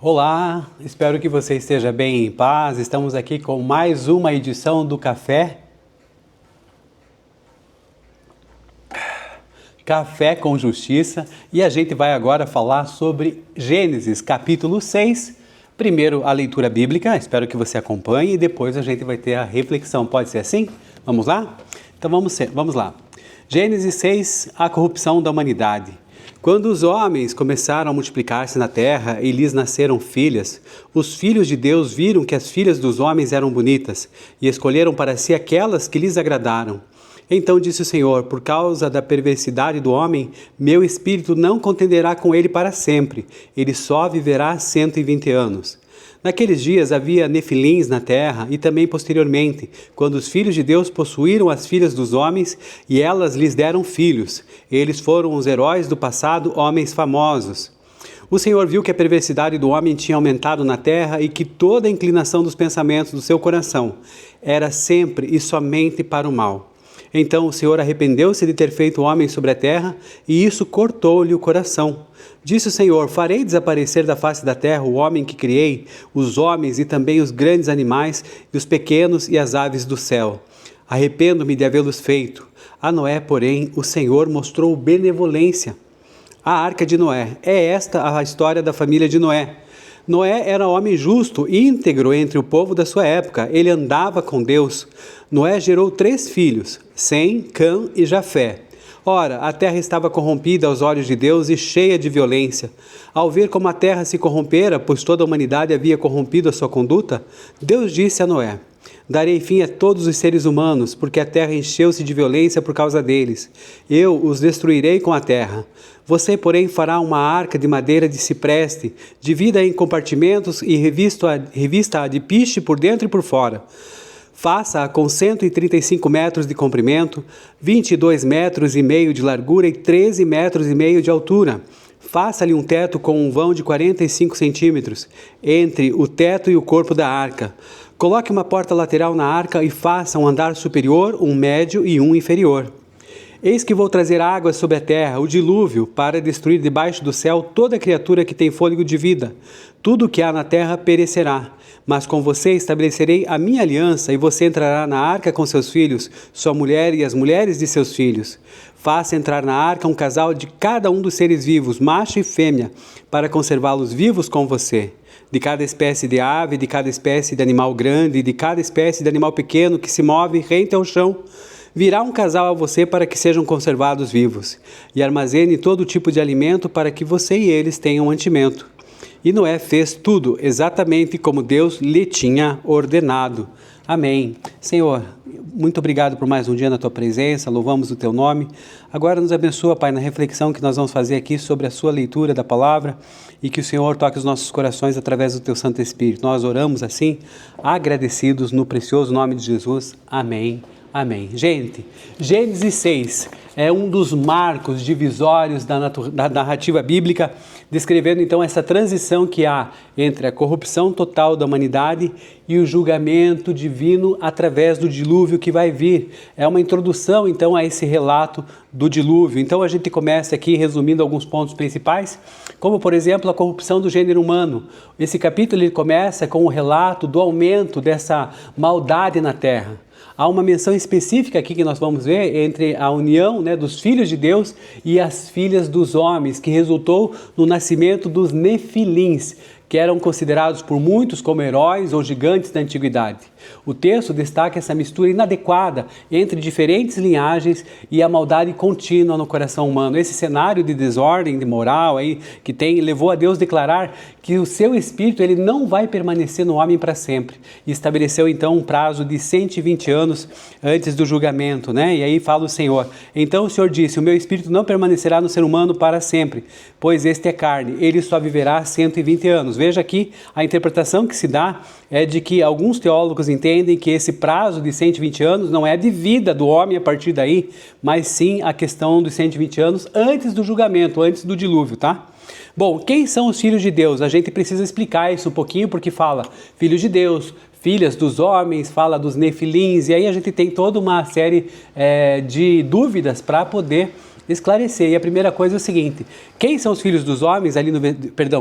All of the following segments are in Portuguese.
Olá, espero que você esteja bem em paz. Estamos aqui com mais uma edição do Café com Justiça, e a gente vai agora falar sobre Gênesis capítulo 6. Primeiro a leitura bíblica, espero que você acompanhe, e depois a gente vai ter a reflexão. Pode ser assim? Vamos lá? Então vamos lá. Gênesis 6, a corrupção da humanidade. Quando os homens começaram a multiplicar-se na terra e lhes nasceram filhas, os filhos de Deus viram que as filhas dos homens eram bonitas e escolheram para si aquelas que lhes agradaram. Então disse o Senhor: por causa da perversidade do homem, meu espírito não contenderá com ele para sempre, ele só viverá 120 anos. Naqueles dias havia nefilins na terra e também posteriormente, quando os filhos de Deus possuíram as filhas dos homens e elas lhes deram filhos. Eles foram os heróis do passado, homens famosos. O Senhor viu que a perversidade do homem tinha aumentado na terra e que toda a inclinação dos pensamentos do seu coração era sempre e somente para o mal. Então o Senhor arrependeu-se de ter feito o homem sobre a terra, e isso cortou-lhe o coração. Disse o Senhor: farei desaparecer da face da terra o homem que criei, os homens e também os grandes animais, e os pequenos e as aves do céu. Arrependo-me de havê-los feito. A Noé, porém, o Senhor mostrou benevolência. A arca de Noé. É esta a história da família de Noé. Noé era homem justo e íntegro entre o povo da sua época. Ele andava com Deus. Noé gerou 3 filhos, Sem, Cã e Jafé. Ora, a terra estava corrompida aos olhos de Deus e cheia de violência. Ao ver como a terra se corrompera, pois toda a humanidade havia corrompido a sua conduta, Deus disse a Noé: darei fim a todos os seres humanos, porque a terra encheu-se de violência por causa deles. Eu os destruirei com a terra. Você, porém, fará uma arca de madeira de cipreste, divida em compartimentos e revista-a de piche por dentro e por fora. Faça-a com 135 metros de comprimento, 22 metros e meio de largura e 13 metros e meio de altura. Faça-lhe um teto com um vão de 45 centímetros, entre o teto e o corpo da arca. Coloque uma porta lateral na arca e faça um andar superior, um médio e um inferior. Eis que vou trazer águas sobre a terra, o dilúvio, para destruir debaixo do céu toda criatura que tem fôlego de vida. Tudo o que há na terra perecerá. Mas com você estabelecerei a minha aliança, e você entrará na arca com seus filhos, sua mulher e as mulheres de seus filhos. Faça entrar na arca um casal de cada um dos seres vivos, macho e fêmea, para conservá-los vivos com você. De cada espécie de ave, de cada espécie de animal grande, e de cada espécie de animal pequeno que se move rente ao chão, virá um casal a você para que sejam conservados vivos, e armazene todo tipo de alimento para que você e eles tenham mantimento. E Noé fez tudo exatamente como Deus lhe tinha ordenado. Amém. Senhor, muito obrigado por mais um dia na Tua presença, louvamos o Teu nome. Agora nos abençoa, Pai, na reflexão que nós vamos fazer aqui sobre a Sua leitura da palavra, e que o Senhor toque os nossos corações através do Teu Santo Espírito. Nós oramos assim, agradecidos no precioso nome de Jesus. Amém. Amém. Gente, Gênesis 6 é um dos marcos divisórios da narrativa bíblica, descrevendo então essa transição que há entre a corrupção total da humanidade e o julgamento divino através do dilúvio que vai vir. É uma introdução então a esse relato do dilúvio. Então a gente começa aqui resumindo alguns pontos principais, como por exemplo a corrupção do gênero humano. Esse capítulo ele começa com o relato do aumento dessa maldade na terra. Há uma menção específica aqui que nós vamos ver entre a união, dos filhos de Deus e as filhas dos homens, que resultou no nascimento dos nefilins, que eram considerados por muitos como heróis ou gigantes da antiguidade. O texto destaca essa mistura inadequada entre diferentes linhagens e a maldade contínua no coração humano. Esse cenário de desordem, de moral aí, levou a Deus a declarar que o seu espírito ele não vai permanecer no homem para sempre. E estabeleceu então um prazo de 120 anos antes do julgamento, E aí fala o Senhor: então o Senhor disse: o meu espírito não permanecerá no ser humano para sempre, pois este é carne, ele só viverá 120 anos. Veja aqui, a interpretação que se dá é de que alguns teólogos entendem que esse prazo de 120 anos não é de vida do homem a partir daí, mas sim a questão dos 120 anos antes do julgamento, antes do dilúvio, tá? Bom, quem são os filhos de Deus? A gente precisa explicar isso um pouquinho, porque fala filhos de Deus, filhas dos homens, fala dos nefilins, e aí a gente tem toda uma série de dúvidas para poder esclarecer. E a primeira coisa é o seguinte: quem são os filhos dos homens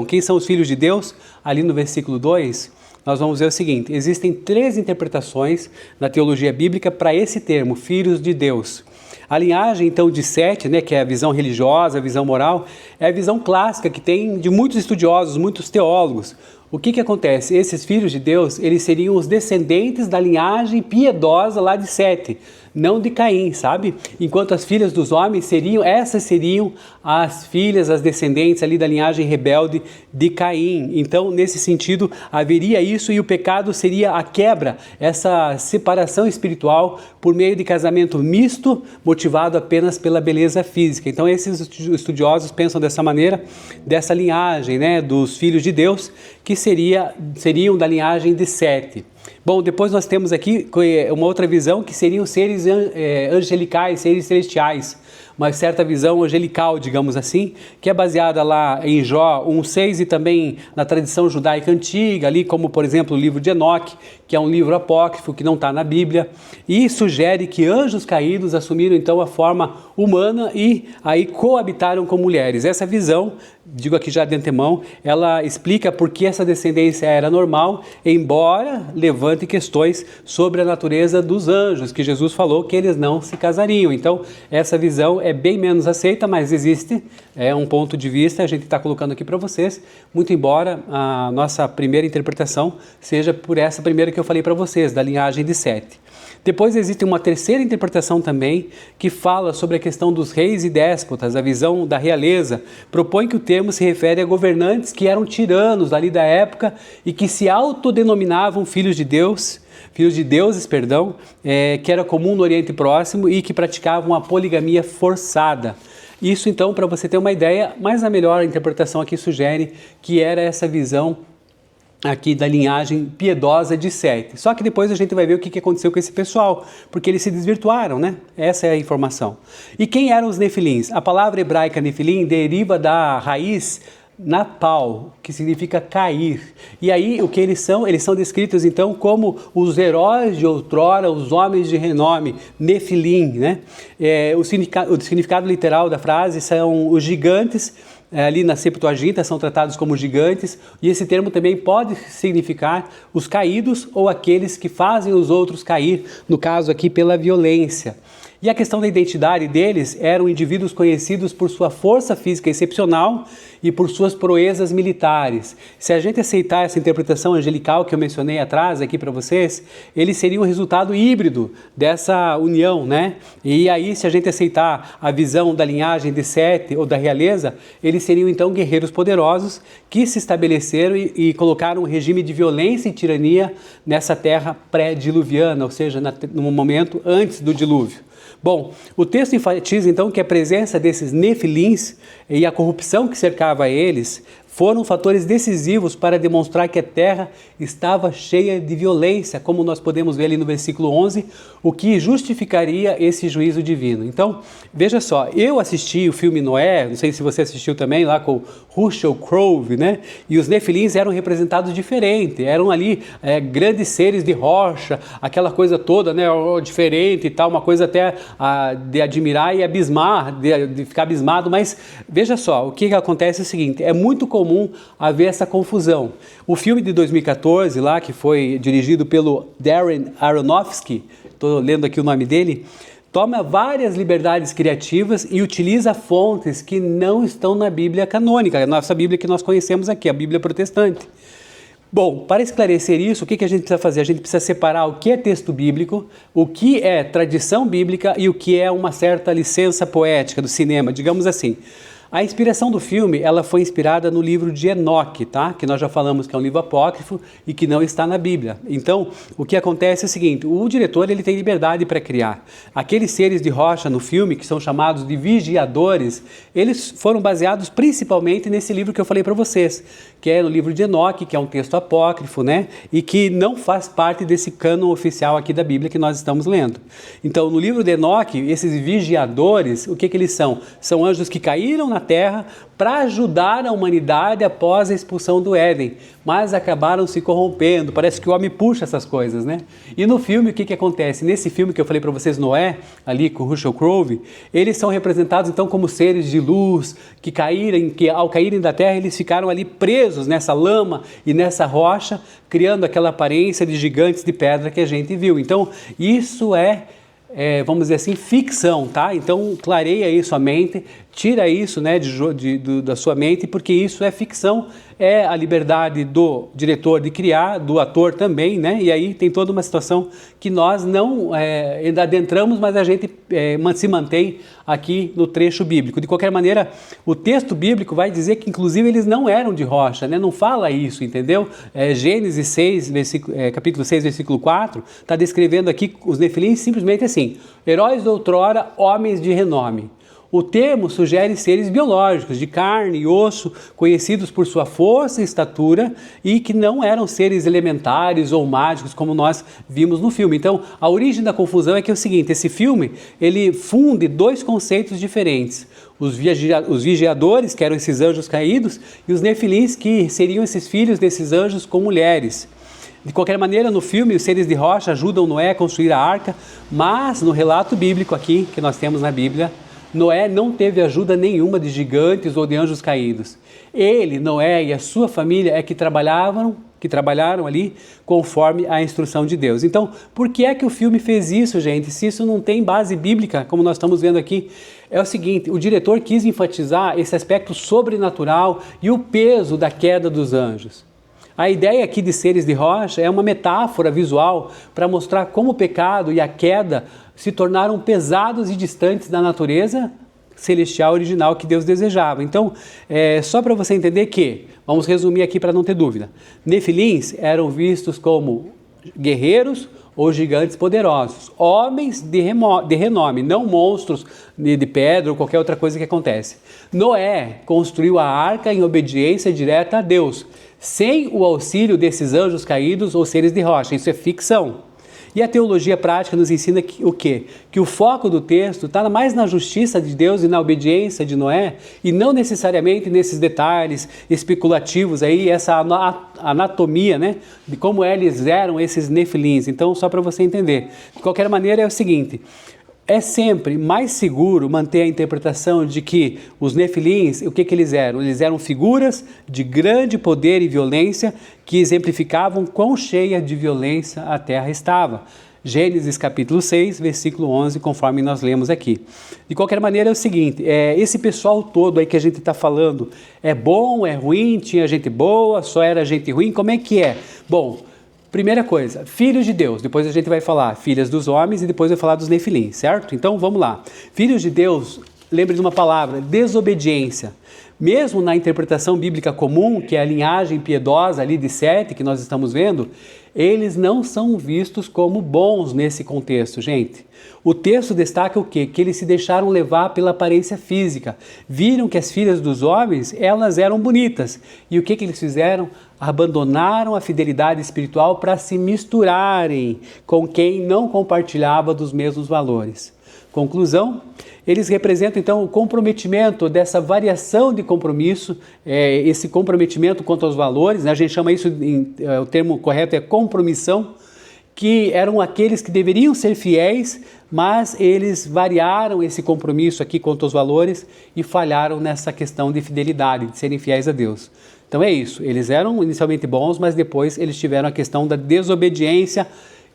quem são os filhos de Deus? Ali no versículo 2, nós vamos ver o seguinte: existem 3 interpretações na teologia bíblica para esse termo, filhos de Deus. A linhagem, então, de Sete, né, que é a visão religiosa, a visão moral, é a visão clássica que tem de muitos estudiosos, muitos teólogos. O que acontece? Esses filhos de Deus, eles seriam os descendentes da linhagem piedosa lá de Sete, não de Caim, sabe? Enquanto as filhas dos homens essas seriam as filhas, as descendentes ali da linhagem rebelde de Caim. Então, nesse sentido, haveria isso, e o pecado seria a quebra, essa separação espiritual por meio de casamento misto, motivado apenas pela beleza física. Então, esses estudiosos pensam dessa maneira, dessa linhagem, né, dos filhos de Deus, que seriam da linhagem de Sete. Bom, depois nós temos aqui uma outra visão, que seriam seres angelicais, seres celestiais, uma certa visão angelical, digamos assim, que é baseada lá em Jó 1,6 e também na tradição judaica antiga, ali como, por exemplo, o livro de Enoque, que é um livro apócrifo que não está na Bíblia, e sugere que anjos caídos assumiram então a forma humana e aí coabitaram com mulheres. Essa visão, digo aqui já de antemão, ela explica por que essa descendência era normal, embora levante questões sobre a natureza dos anjos, que Jesus falou que eles não se casariam. Então, essa visão é bem menos aceita, mas existe, é um ponto de vista, a gente está colocando aqui para vocês, muito embora a nossa primeira interpretação seja por essa primeira que eu falei para vocês, da linhagem de Sete. Depois existe uma terceira interpretação também, que fala sobre a questão dos reis e déspotas, a visão da realeza. Propõe que o termo se refere a governantes que eram tiranos ali da época e que se autodenominavam filhos de Deus, filhos de deuses, que era comum no Oriente Próximo e que praticavam a poligamia forçada. Isso então, para você ter uma ideia, mas a melhor interpretação aqui sugere que era essa visão aqui da linhagem piedosa de Sete. Só que depois a gente vai ver o que aconteceu com esse pessoal, porque eles se desvirtuaram, né? Essa é a informação. E quem eram os nefilins? A palavra hebraica nefilim deriva da raiz napal, que significa cair. E aí o que eles são? Eles são descritos então como os heróis de outrora, os homens de renome, nefilim, né? O significado literal da frase são os gigantes. Ali na Septuaginta são tratados como gigantes, e esse termo também pode significar os caídos ou aqueles que fazem os outros cair, no caso aqui pela violência. E a questão da identidade deles eram indivíduos conhecidos por sua força física excepcional e por suas proezas militares. Se a gente aceitar essa interpretação angelical que eu mencionei atrás aqui para vocês, eles seriam um resultado híbrido dessa união, né? E aí, se a gente aceitar a visão da linhagem de Sete ou da realeza, eles seriam então guerreiros poderosos que se estabeleceram e colocaram um regime de violência e tirania nessa terra pré-diluviana, ou seja, no momento antes do dilúvio. Bom, o texto enfatiza então que a presença desses nefilins e a corrupção que cercava eles foram fatores decisivos para demonstrar que a terra estava cheia de violência, como nós podemos ver ali no versículo 11, o que justificaria esse juízo divino. Então, veja só, eu assisti o filme Noé, não sei se você assistiu também, lá com Russell Crowe, né? E os nefilins eram representados diferente, eram ali grandes seres de rocha, aquela coisa toda, né, diferente e tal, uma coisa até de admirar e abismar, de ficar abismado, mas veja só, o que acontece é o seguinte, é muito comum haver essa confusão. O filme de 2014, lá, que foi dirigido pelo Darren Aronofsky, estou lendo aqui o nome dele, toma várias liberdades criativas e utiliza fontes que não estão na Bíblia canônica, a nossa Bíblia que nós conhecemos aqui, a Bíblia protestante. Bom, para esclarecer isso, o que a gente precisa fazer? A gente precisa separar o que é texto bíblico, o que é tradição bíblica e o que é uma certa licença poética do cinema, digamos assim. A inspiração do filme, ela foi inspirada no livro de Enoque, tá? Que nós já falamos que é um livro apócrifo e que não está na Bíblia. Então, o que acontece é o seguinte, o diretor ele tem liberdade para criar. Aqueles seres de rocha no filme, que são chamados de vigiadores, eles foram baseados principalmente nesse livro que eu falei para vocês, que é no livro de Enoque, que é um texto apócrifo, né? E que não faz parte desse cânon oficial aqui da Bíblia que nós estamos lendo. Então, no livro de Enoque, esses vigiadores, o que eles são? São anjos que caíram na na Terra para ajudar a humanidade após a expulsão do Éden, mas acabaram se corrompendo. Parece que o homem puxa essas coisas, né? E no filme, o que acontece? Nesse filme que eu falei para vocês, Noé, ali com Russell Crowe, eles são representados então como seres de luz que ao caírem da terra eles ficaram ali presos nessa lama e nessa rocha, criando aquela aparência de gigantes de pedra que a gente viu. Então, isso vamos dizer assim, ficção, tá? Então, clareia isso a mente, tira isso, né, da sua mente, porque isso é ficção, é a liberdade do diretor de criar, do ator também, né? E aí tem toda uma situação que nós não ainda adentramos, mas a gente se mantém aqui no trecho bíblico. De qualquer maneira, o texto bíblico vai dizer que, inclusive, eles não eram de rocha, né? Não fala isso, entendeu? Gênesis 6, capítulo 6, versículo 4, está descrevendo aqui os Nefilim simplesmente assim: heróis de outrora, homens de renome. O termo sugere seres biológicos, de carne e osso, conhecidos por sua força e estatura e que não eram seres elementares ou mágicos como nós vimos no filme. Então, a origem da confusão é que é o seguinte: esse filme, ele funde dois conceitos diferentes. Os vigiadores, que eram esses anjos caídos, e os nefilins, que seriam esses filhos desses anjos com mulheres. De qualquer maneira, no filme, os seres de rocha ajudam Noé a construir a arca, mas no relato bíblico aqui, que nós temos na Bíblia, Noé não teve ajuda nenhuma de gigantes ou de anjos caídos. Ele, Noé e a sua família que trabalharam ali conforme a instrução de Deus. Então, por que é que o filme fez isso, gente? Se isso não tem base bíblica, como nós estamos vendo aqui, é o seguinte: o diretor quis enfatizar esse aspecto sobrenatural e o peso da queda dos anjos. A ideia aqui de seres de rocha é uma metáfora visual para mostrar como o pecado e a queda se tornaram pesados e distantes da natureza celestial original que Deus desejava. Então, só para você entender que, vamos resumir aqui para não ter dúvida, Nefilins eram vistos como guerreiros ou gigantes poderosos, homens de renome, não monstros de pedra ou qualquer outra coisa que acontece. Noé construiu a arca em obediência direta a Deus, sem o auxílio desses anjos caídos ou seres de rocha. Isso é ficção. E a teologia prática nos ensina o quê? Que o foco do texto está mais na justiça de Deus e na obediência de Noé, e não necessariamente nesses detalhes especulativos aí, essa anatomia, né, de como eles eram esses nefilins. Então, só para você entender. De qualquer maneira, é o seguinte: é sempre mais seguro manter a interpretação de que os nefilins, o que eles eram? Eles eram figuras de grande poder e violência que exemplificavam quão cheia de violência a terra estava. Gênesis capítulo 6, versículo 11, conforme nós lemos aqui. De qualquer maneira é o seguinte, esse pessoal todo aí que a gente está falando, é bom, é ruim, tinha gente boa, só era gente ruim, como é que é? Bom, primeira coisa, filhos de Deus, depois a gente vai falar filhas dos homens e depois vai falar dos nefilins, certo? Então vamos lá. Filhos de Deus, lembre de uma palavra: desobediência. Mesmo na interpretação bíblica comum, que é a linhagem piedosa ali de Sete, que nós estamos vendo, eles não são vistos como bons nesse contexto, gente. O texto destaca o quê? Que eles se deixaram levar pela aparência física. Viram que as filhas dos homens, elas eram bonitas. E o que eles fizeram? Abandonaram a fidelidade espiritual para se misturarem com quem não compartilhava dos mesmos valores. Conclusão: eles representam então o comprometimento dessa variação de compromisso, esse comprometimento quanto aos valores, né? A gente chama isso, o termo correto é compromissão, que eram aqueles que deveriam ser fiéis, mas eles variaram esse compromisso aqui quanto aos valores e falharam nessa questão de fidelidade, de serem fiéis a Deus. Então é isso, eles eram inicialmente bons, mas depois eles tiveram a questão da desobediência,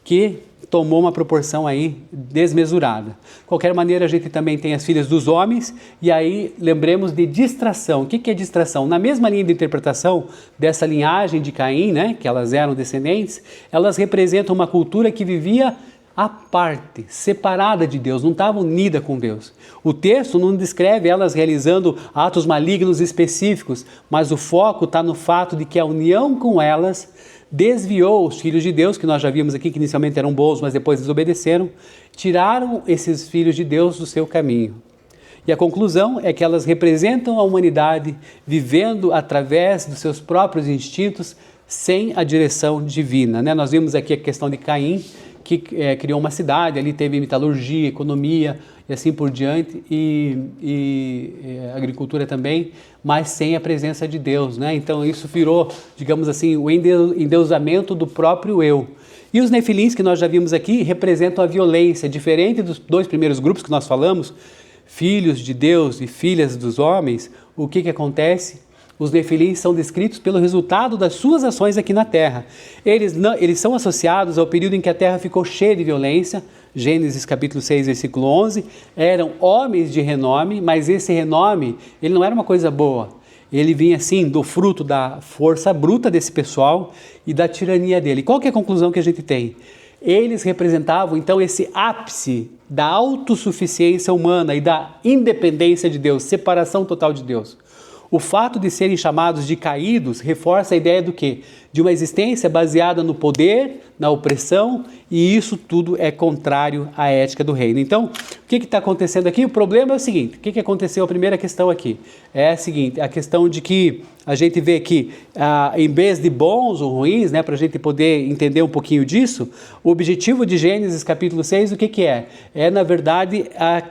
que tomou uma proporção aí desmesurada. De qualquer maneira, a gente também tem as filhas dos homens, e aí lembremos de distração. O que é distração? Na mesma linha de interpretação dessa linhagem de Caim, né, que elas eram descendentes, elas representam uma cultura que vivia à parte, separada de Deus, não estava unida com Deus. O texto não descreve elas realizando atos malignos específicos, mas o foco está no fato de que a união com elas desviou os filhos de Deus, que nós já vimos aqui que inicialmente eram bons, mas depois desobedeceram, tiraram esses filhos de Deus do seu caminho. E a conclusão é que elas representam a humanidade vivendo através dos seus próprios instintos, sem a direção divina, né? Nós vimos aqui a questão de Caim, que criou uma cidade, ali teve metalurgia, economia, e assim por diante, agricultura também, mas sem a presença de Deus, né? Então isso virou, digamos assim, o endeusamento do próprio eu. E os nefilins que nós já vimos aqui representam a violência, diferente dos dois primeiros grupos que nós falamos, filhos de Deus e filhas dos homens. O que acontece? Os nefilins são descritos pelo resultado das suas ações aqui na terra. Eles são associados ao período em que a terra ficou cheia de violência. Gênesis capítulo 6, versículo 11. Eram homens de renome, mas esse renome, ele não era uma coisa boa. Ele vinha assim do fruto da força bruta desse pessoal e da tirania dele. Qual que é a conclusão que a gente tem? Eles representavam então esse ápice da autossuficiência humana e da independência de Deus, separação total de Deus. O fato de serem chamados de caídos reforça a ideia do quê? De uma existência baseada no poder, na opressão, e isso tudo é contrário à ética do reino. Então, o que está acontecendo aqui? O problema é o seguinte, o que aconteceu? A primeira questão aqui é a seguinte, a questão de que a gente vê que, em vez de bons ou ruins, né, para a gente poder entender um pouquinho disso, o objetivo de Gênesis capítulo 6, o que é? É, na verdade,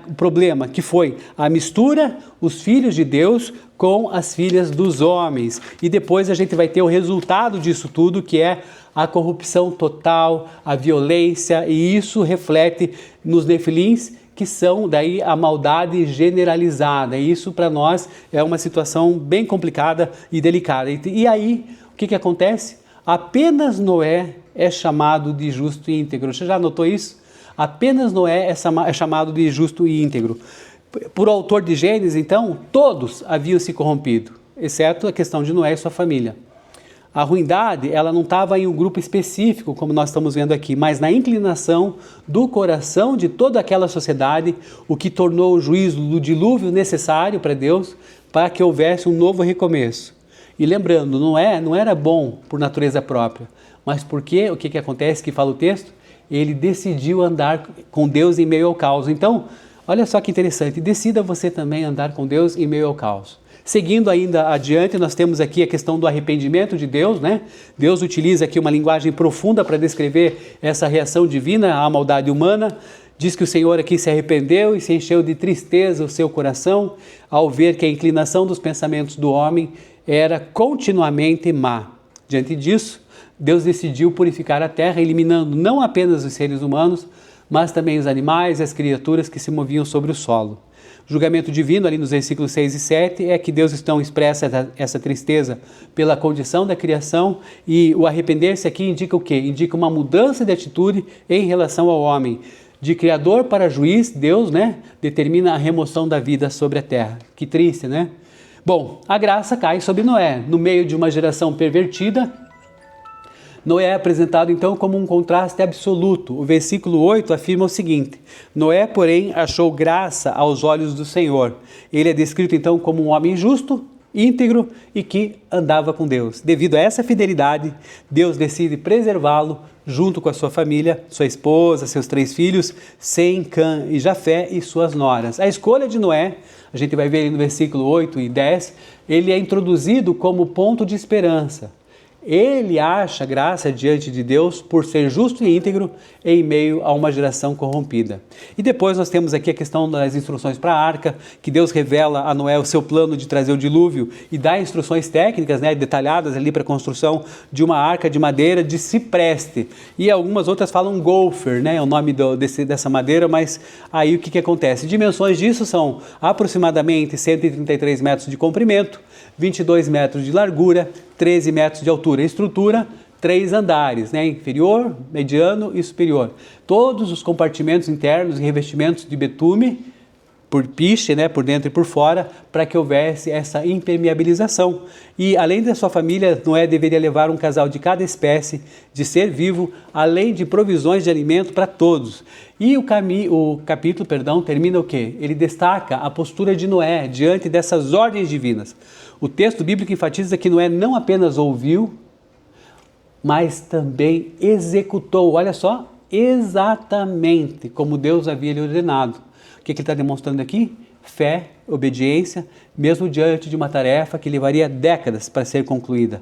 o problema que foi a mistura, os filhos de Deus com as filhas dos homens. E depois a gente vai ter o resultado disso tudo, que é a corrupção total, a violência, e isso reflete nos nefilins, que são daí a maldade generalizada. E isso para nós é uma situação bem complicada e delicada. E aí, o que acontece? Apenas Noé é chamado de justo e íntegro. Você já notou isso? Apenas Noé é chamado de justo e íntegro. Por autor de Gênesis, então, todos haviam se corrompido, exceto a questão de Noé e sua família. A ruindade, ela não estava em um grupo específico, como nós estamos vendo aqui, mas na inclinação do coração de toda aquela sociedade, o que tornou o juízo do dilúvio necessário para Deus, para que houvesse um novo recomeço. E lembrando, Noé não era bom por natureza própria, mas porque, o que acontece, que fala o texto? Ele decidiu andar com Deus em meio ao caos. Então, olha só que interessante, decida você também andar com Deus em meio ao caos. Seguindo ainda adiante, nós temos aqui a questão do arrependimento de Deus, né? Deus utiliza aqui uma linguagem profunda para descrever essa reação divina à maldade humana. Diz que o Senhor aqui se arrependeu e se encheu de tristeza o seu coração ao ver que a inclinação dos pensamentos do homem era continuamente má. Diante disso, Deus decidiu purificar a terra, eliminando não apenas os seres humanos, mas também os animais e as criaturas que se moviam sobre o solo. O julgamento divino, ali nos versículos 6 e 7, é que Deus então expressa essa tristeza pela condição da criação, e o arrepender-se aqui indica o quê? Indica uma mudança de atitude em relação ao homem. De criador para juiz, Deus, né, determina a remoção da vida sobre a terra. Que triste, né? Bom, a graça cai sobre Noé. No meio de uma geração pervertida, Noé é apresentado então como um contraste absoluto. O versículo 8 afirma o seguinte: Noé, porém, achou graça aos olhos do Senhor. Ele é descrito então como um homem justo, íntegro e que andava com Deus. Devido a essa fidelidade, Deus decide preservá-lo junto com a sua família, sua esposa, seus 3 filhos, Sem, Cã e Jafé e suas noras. A escolha de Noé, a gente vai ver ali no versículo 8 e 10, ele é introduzido como ponto de esperança. Ele acha graça diante de Deus por ser justo e íntegro em meio a uma geração corrompida. E depois nós temos aqui a questão das instruções para a arca, que Deus revela a Noé o seu plano de trazer o dilúvio e dá instruções técnicas, né, detalhadas ali para a construção de uma arca de madeira de cipreste. E algumas outras falam gopher, né, é o nome dessa madeira, mas aí o que acontece? Dimensões disso são aproximadamente 133 metros de comprimento, 22 metros de largura, 13 metros de altura. Estrutura, 3 andares, né? Inferior, mediano e superior. Todos os compartimentos internos e revestimentos de betume, por piche, né? Por dentro e por fora, para que houvesse essa impermeabilização. E além da sua família, Noé deveria levar um casal de cada espécie de ser vivo, além de provisões de alimento para todos. E o capítulo, termina o quê? Ele destaca a postura de Noé diante dessas ordens divinas. O texto bíblico enfatiza que Noé não apenas ouviu, mas também executou. Olha só, exatamente como Deus havia lhe ordenado. O que ele está demonstrando aqui? Fé, obediência, mesmo diante de uma tarefa que levaria décadas para ser concluída.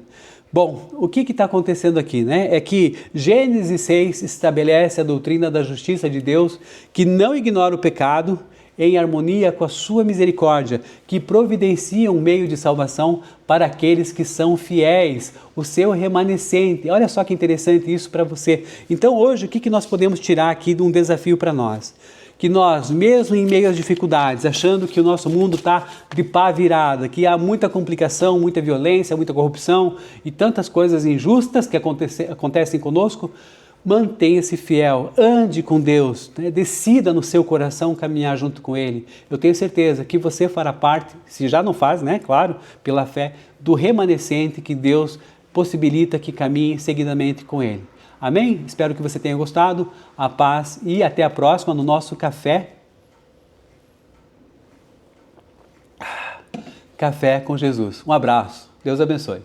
Bom, o que está acontecendo aqui, né? É que Gênesis 6 estabelece a doutrina da justiça de Deus, que não ignora o pecado, em harmonia com a sua misericórdia, que providencia um meio de salvação para aqueles que são fiéis, o seu remanescente. Olha só que interessante isso para você. Então hoje, o que nós podemos tirar aqui de um desafio para nós? Que nós, mesmo em meio às dificuldades, achando que o nosso mundo está de pá virada, que há muita complicação, muita violência, muita corrupção e tantas coisas injustas que acontecem conosco, mantenha-se fiel, ande com Deus, né? Decida no seu coração caminhar junto com Ele. Eu tenho certeza que você fará parte, se já não faz, né? Claro, pela fé, do remanescente que Deus possibilita que caminhe seguidamente com Ele. Amém? Espero que você tenha gostado. A paz e até a próxima no nosso Café com Jesus. Um abraço. Deus abençoe.